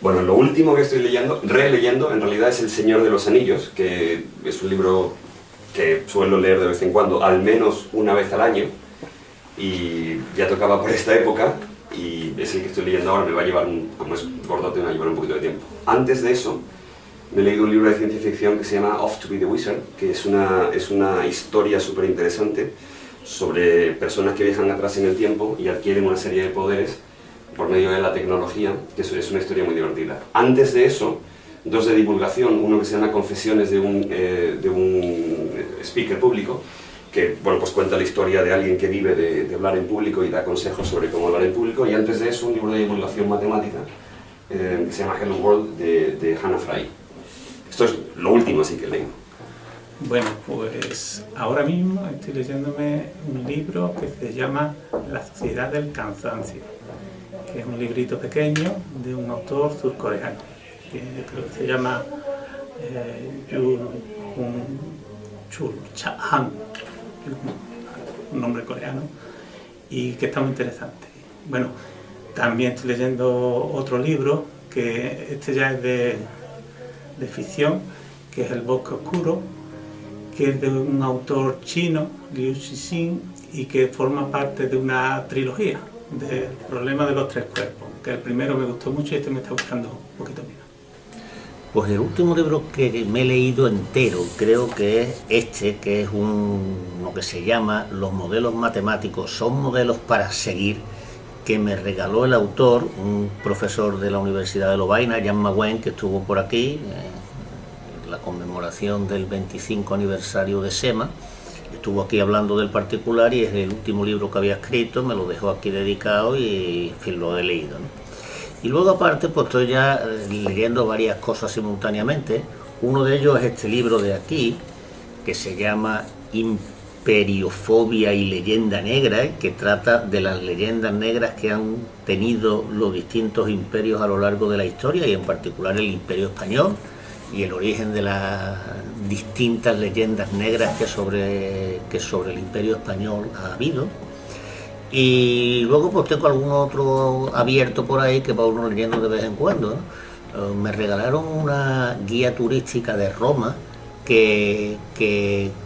Bueno, lo último que estoy leyendo, releyendo, en realidad es El Señor de los Anillos, que es un libro que suelo leer de vez en cuando, al menos una vez al año, y ya tocaba por esta época, y es el que estoy leyendo ahora, me va a llevar como es gordote, me va a llevar un poquito de tiempo. Antes de eso, me he leído un libro de ciencia ficción que se llama Off to be the Wizard, que es una historia súper interesante sobre personas que viajan atrás en el tiempo y adquieren una serie de poderes por medio de la tecnología, que es una historia muy divertida. Antes de eso, dos de divulgación, uno que se llama Confesiones de un speaker público, que bueno, pues cuenta la historia de alguien que vive de hablar en público y da consejos sobre cómo hablar en público, y antes de eso un libro de divulgación matemática que se llama Hello World de Hannah Fry. Esto es lo último así que leo. Bueno, pues ahora mismo estoy leyéndome un libro que se llama La Sociedad del Cansancio, que es un librito pequeño de un autor surcoreano, que creo que se llama Yoo Chul Han, un nombre coreano, y que está muy interesante. Bueno, también estoy leyendo otro libro, que este ya es de ficción, que es El Bosque Oscuro, que es de un autor chino, Liu Cixin, y que forma parte de una trilogía del problema de los tres cuerpos, que el primero me gustó mucho y este me está gustando un poquito menos. Pues el último libro que me he leído entero creo que es este, que es lo que se llama Los modelos matemáticos son modelos para seguir, que me regaló el autor, un profesor de la Universidad de Lovaina, Jan Magüen, que estuvo por aquí en la conmemoración del 25 aniversario de SEMA. Estuvo aquí hablando del particular y es el último libro que había escrito, me lo dejó aquí dedicado y en fin, lo he leído, ¿no? Y luego aparte pues estoy ya leyendo varias cosas simultáneamente. Uno de ellos es este libro de aquí, que se llama Imperiofobia y leyenda negra, que trata de las leyendas negras que han tenido los distintos imperios a lo largo de la historia, y en particular el Imperio Español, y el origen de las distintas leyendas negras que sobre el Imperio Español ha habido. Y luego pues tengo algún otro abierto por ahí que va uno leyendo de vez en cuando, ¿no? Me regalaron una guía turística de Roma que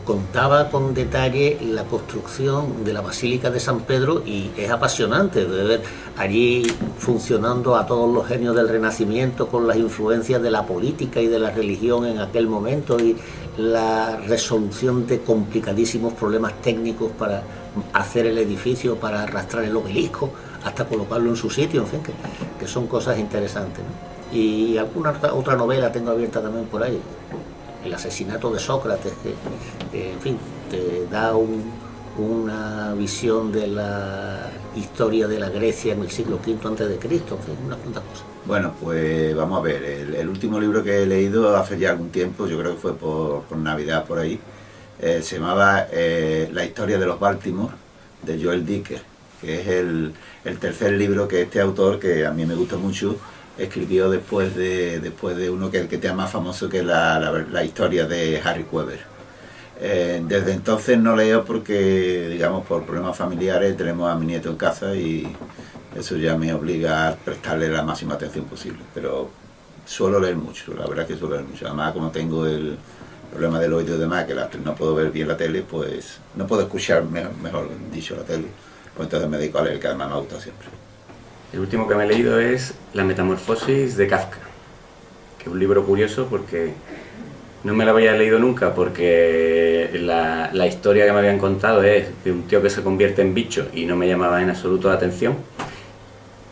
contaba con detalle la construcción de la Basílica de San Pedro, y es apasionante de ver allí funcionando a todos los genios del Renacimiento, con las influencias de la política y de la religión en aquel momento, y la resolución de complicadísimos problemas técnicos para hacer el edificio, para arrastrar el obelisco hasta colocarlo en su sitio, en fin, que son cosas interesantes, ¿no? Y alguna otra novela tengo abierta también por ahí. El asesinato de Sócrates, que en fin, te da una visión de la historia de la Grecia en el siglo V a.C., en fin, unas cuantas cosas. Bueno, pues vamos a ver, el último libro que he leído hace ya algún tiempo, yo creo que fue por Navidad por ahí, se llamaba La historia de los Baltimore, de Joel Dicker, que es el tercer libro que este autor, que a mí me gusta mucho, escribió después de uno que es más famoso, que es la historia de Harry Queber. Desde entonces no leo porque, digamos, por problemas familiares tenemos a mi nieto en casa y eso ya me obliga a prestarle la máxima atención posible, pero suelo leer mucho, la verdad es que suelo leer mucho. Además, como tengo el problema del oído y demás, que no puedo ver bien la tele, pues no puedo escuchar, mejor dicho, la tele, pues entonces me dedico a leer, que además me gusta siempre. El último que me he leído es La Metamorfosis de Kafka, que es un libro curioso porque no me lo había leído nunca, porque la historia que me habían contado es de un tío que se convierte en bicho y no me llamaba en absoluto la atención,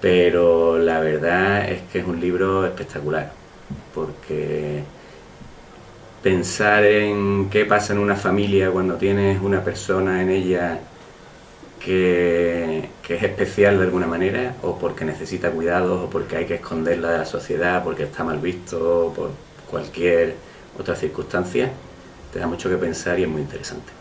pero la verdad es que es un libro espectacular, porque pensar en qué pasa en una familia cuando tienes una persona en ella que es especial de alguna manera, o porque necesita cuidados, o porque hay que esconderla de la sociedad, porque está mal visto, o por cualquier otra circunstancia, te da mucho que pensar y es muy interesante.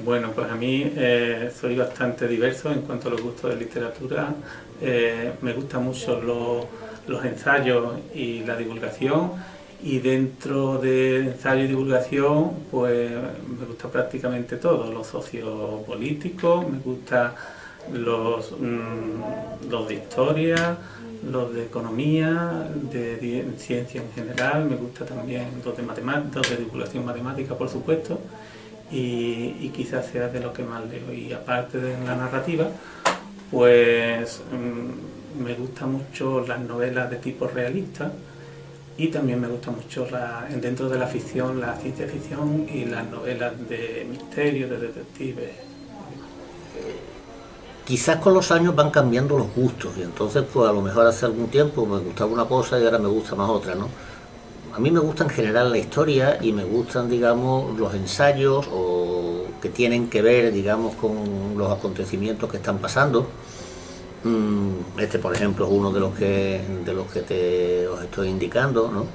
Bueno, pues a mí soy bastante diverso en cuanto a los gustos de literatura. Me gustan mucho los ensayos y la divulgación, Y dentro de ensayo y divulgación, pues me gusta prácticamente todo, los sociopolíticos, me gusta los de historia, los de economía, de ciencia en general, me gusta también los de matemáticas, los de divulgación matemática, por supuesto, y quizás sea de lo que más leo. Y aparte de la narrativa, pues me gustan mucho las novelas de tipo realista, y también me gusta mucho dentro de la ficción, la ciencia ficción y las novelas de misterio, de detectives. Quizás con los años van cambiando los gustos y entonces pues a lo mejor hace algún tiempo me gustaba una cosa y ahora me gusta más otra, ¿no? A mí me gusta en general la historia y me gustan, digamos, los ensayos o que tienen que ver, digamos, con los acontecimientos que están pasando. Este, por ejemplo, es uno de los que os estoy indicando, ¿no?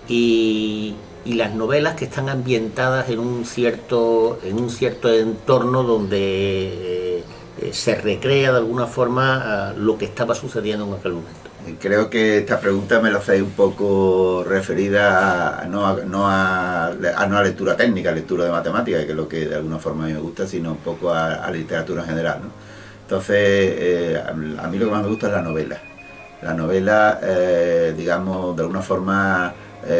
Y las novelas que están ambientadas en un cierto entorno donde se recrea de alguna forma lo que estaba sucediendo en aquel momento. Creo que esta pregunta me la hacéis un poco referida no a lectura técnica, lectura de matemáticas, que es lo que de alguna forma a mí me gusta, sino un poco a literatura en general, ¿no? Entonces, a mí lo que más me gusta es la novela. La novela, digamos, de alguna forma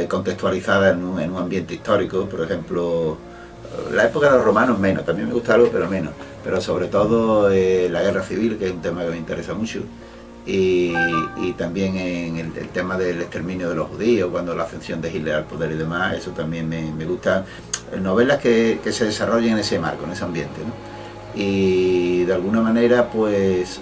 contextualizada en un ambiente histórico, por ejemplo, la época de los romanos menos, también me gusta algo, pero menos. Pero sobre todo la guerra civil, que es un tema que me interesa mucho, y también en el tema del exterminio de los judíos, cuando la ascensión de Hitler al poder y demás, eso también me gusta. Novelas que se desarrollen en ese marco, en ese ambiente, ¿no? Y de alguna manera pues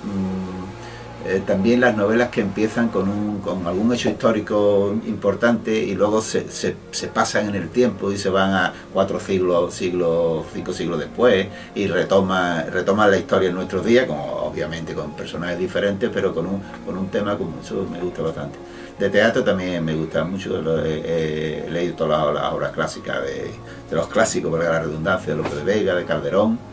también las novelas que empiezan con algún hecho histórico importante y luego se pasan en el tiempo y se van a 5 siglos después y retoman la historia en nuestros días, obviamente con personajes diferentes, pero con un tema como eso me gusta bastante. De teatro también me gusta mucho, he leído todas las obras clásicas de los clásicos, por la redundancia, de Lope de Vega, de Calderón.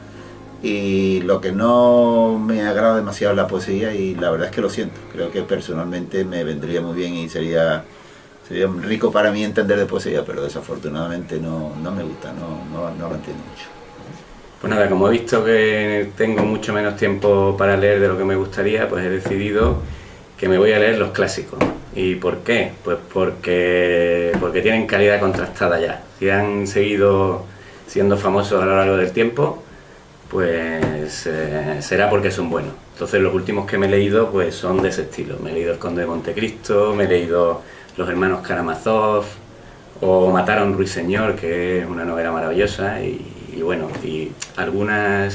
Y lo que no me agrada demasiado es la poesía y la verdad es que lo siento. Creo que personalmente me vendría muy bien y sería rico para mí entender de poesía, pero desafortunadamente no me gusta, no lo entiendo mucho. Pues nada, como he visto que tengo mucho menos tiempo para leer de lo que me gustaría, pues he decidido que me voy a leer los clásicos. ¿Y por qué? Pues porque tienen calidad contrastada ya. Si han seguido siendo famosos a lo largo del tiempo, pues será porque son buenos. Entonces los últimos que me he leído pues son de ese estilo. Me he leído El Conde de Montecristo, me he leído Los Hermanos Karamazov o Matar a un ruiseñor, que es una novela maravillosa, y bueno, y alguna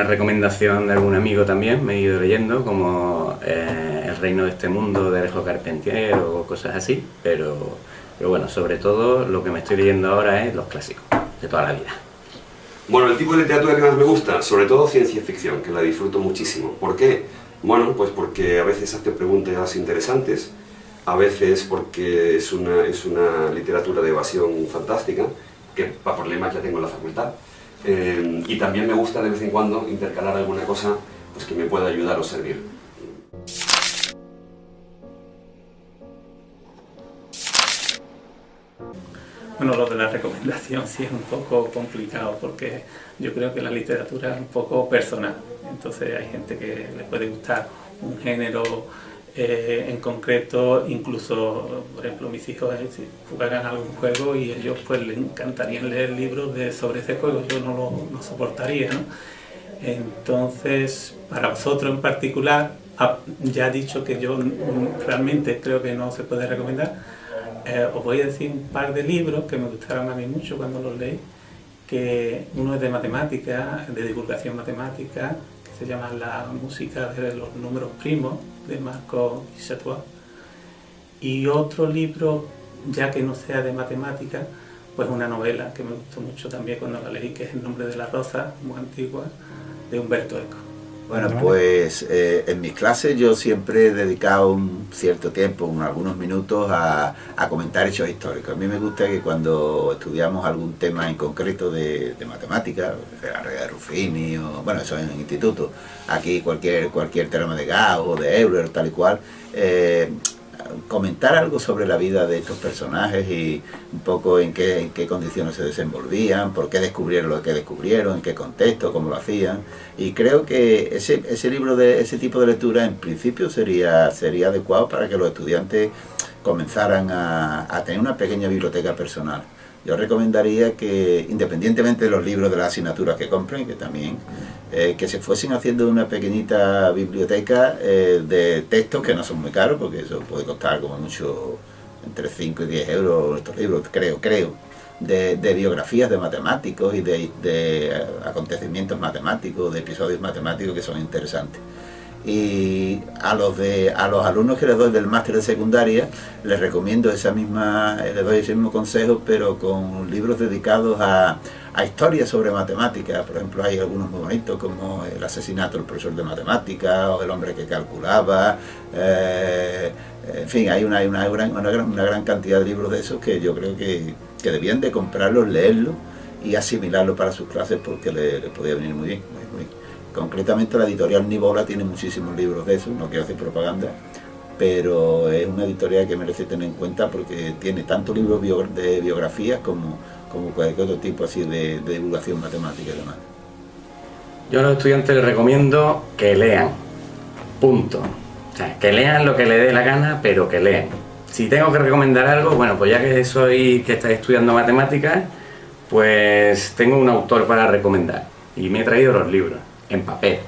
recomendación de algún amigo también me he ido leyendo, como El Reino de este Mundo de Alejo Carpentier o cosas así, pero bueno, sobre todo lo que me estoy leyendo ahora es los clásicos de toda la vida. Bueno, el tipo de literatura que más me gusta, sobre todo ciencia ficción, que la disfruto muchísimo. ¿Por qué? Bueno, pues porque a veces hace preguntas interesantes, a veces porque es una literatura de evasión fantástica, que para problemas ya tengo en la facultad, y también me gusta de vez en cuando intercalar alguna cosa pues, que me pueda ayudar o servir. Bueno, lo de la recomendación sí es un poco complicado porque yo creo que la literatura es un poco personal. Entonces hay gente que le puede gustar un género en concreto, incluso, por ejemplo, mis hijos si jugaran algún juego y ellos pues les encantaría leer libros sobre ese juego, yo no lo soportaría, ¿no? Entonces, para vosotros en particular, ya he dicho que yo realmente creo que no se puede recomendar. Os voy a decir un par de libros que me gustaron a mí mucho cuando los leí, que uno es de matemática, de divulgación matemática, que se llama La música de los números primos, de Marco Chateau, y otro libro, ya que no sea de matemática, pues una novela que me gustó mucho también cuando la leí, que es El nombre de la rosa, muy antigua, de Humberto Eco. Bueno, pues en mis clases yo siempre he dedicado un cierto tiempo, algunos minutos, a comentar hechos históricos. A mí me gusta que cuando estudiamos algún tema en concreto de matemáticas, la regla de Ruffini, o bueno, eso en el instituto, aquí cualquier teorema de Gauss o de Euler, tal y cual, comentar algo sobre la vida de estos personajes y un poco en qué condiciones se desenvolvían, por qué descubrieron lo que descubrieron, en qué contexto, cómo lo hacían. Y creo que ese libro de ese tipo de lectura en principio sería adecuado para que los estudiantes comenzaran a tener una pequeña biblioteca personal. Yo recomendaría que, independientemente de los libros de las asignaturas que compren, que también, que se fuesen haciendo una pequeñita biblioteca de textos que no son muy caros, porque eso puede costar como mucho entre 5 y 10 euros estos libros, creo, de biografías de matemáticos y de acontecimientos matemáticos, de episodios matemáticos que son interesantes. Y a los alumnos que les doy del máster de secundaria les recomiendo les doy ese mismo consejo, pero con libros dedicados a historias sobre matemáticas. Por ejemplo, hay algunos muy bonitos como El asesinato del profesor de matemáticas o El hombre que calculaba. En fin, hay una gran cantidad de libros de esos que yo creo que debían de comprarlos, leerlos y asimilarlos para sus clases, porque les podía venir muy bien. Concretamente la editorial Nivola tiene muchísimos libros de eso, no quiero hacer propaganda, pero es una editorial que merece tener en cuenta porque tiene tanto libros de biografías como cualquier otro tipo así de divulgación matemática y demás. Yo a los estudiantes les recomiendo que lean, punto. O sea, que lean lo que les dé la gana, pero que lean. Si tengo que recomendar algo, bueno, pues ya que estáis estudiando matemáticas, pues tengo un autor para recomendar y me he traído los libros en papel,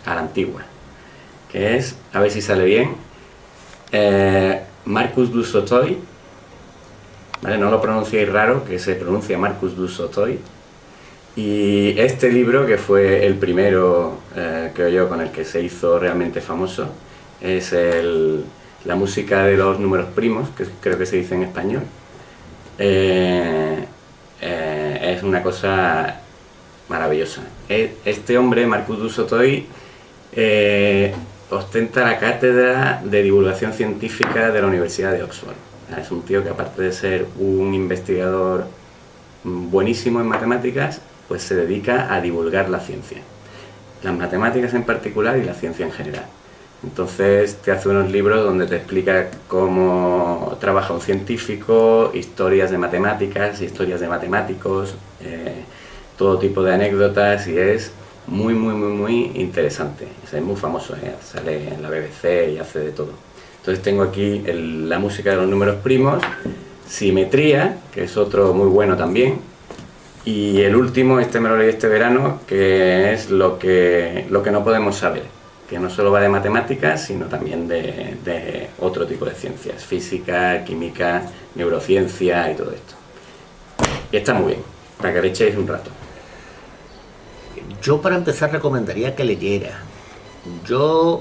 a la antigua, que es, a ver si sale bien, Marcus du Sautoy, ¿vale? No lo pronunciéis raro, que se pronuncia Marcus du Sautoy. Y este libro, que fue el primero, creo yo, con el que se hizo realmente famoso, es la música de los números primos, que creo que se dice en español. Es una cosa maravillosa. Este hombre, Marcus du Sautoy, ostenta la cátedra de divulgación científica de la Universidad de Oxford. Es un tío que, aparte de ser un investigador buenísimo en matemáticas, pues se dedica a divulgar la ciencia, las matemáticas en particular y la ciencia en general. Entonces te hace unos libros donde te explica cómo trabaja un científico, historias de matemáticas, historias de matemáticos, todo tipo de anécdotas, y es muy interesante. Es muy famoso, sale en la BBC y hace de todo. Entonces tengo aquí la música de los números primos, Simetría, que es otro muy bueno también, y el último, me lo leí este verano, que es lo que no podemos saber, que no solo va de matemáticas, sino también de otro tipo de ciencias, física, química, neurociencia y todo esto. Y está muy bien, para que le echéis un rato. Yo, para empezar, recomendaría que leyera.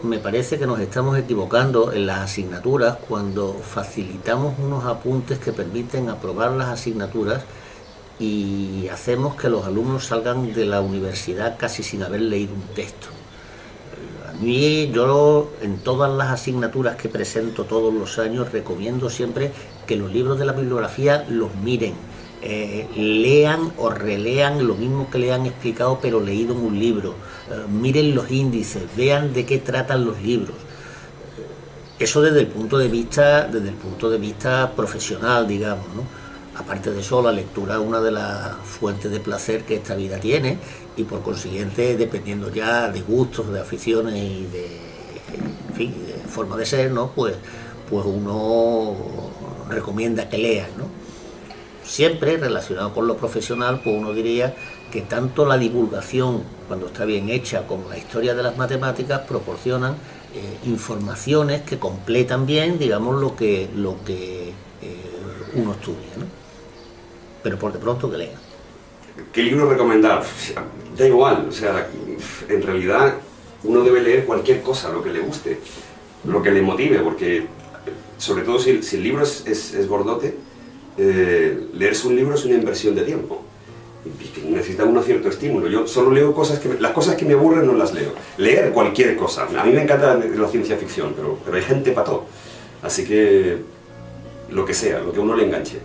Me parece que nos estamos equivocando en las asignaturas cuando facilitamos unos apuntes que permiten aprobar las asignaturas y hacemos que los alumnos salgan de la universidad casi sin haber leído un texto. Yo en todas las asignaturas que presento todos los años recomiendo siempre que los libros de la bibliografía los miren, lean o relean lo mismo que le han explicado pero leído en un libro, miren los índices, vean de qué tratan los libros. Eso desde el punto de vista profesional, digamos, ¿no? Aparte de eso, la lectura es una de las fuentes de placer que esta vida tiene, y por consiguiente, dependiendo ya de gustos, de aficiones y de forma de ser, ¿no? Pues uno recomienda que lean, ¿no? Siempre relacionado con lo profesional, pues uno diría que tanto la divulgación, cuando está bien hecha, como la historia de las matemáticas proporcionan informaciones que completan bien, digamos, lo que uno estudia, ¿no? Pero por de pronto que lean. ¿Qué libro recomendar? Da igual, o sea, en realidad uno debe leer cualquier cosa, lo que le guste, lo que le motive, porque sobre todo si el libro es gordote, leerse un libro es una inversión de tiempo. Necesita uno cierto estímulo. Yo solo leo las cosas que me aburren no las leo. Leer cualquier cosa. A mí me encanta la ciencia ficción, pero hay gente para todo. Así que lo que sea, lo que a uno le enganche.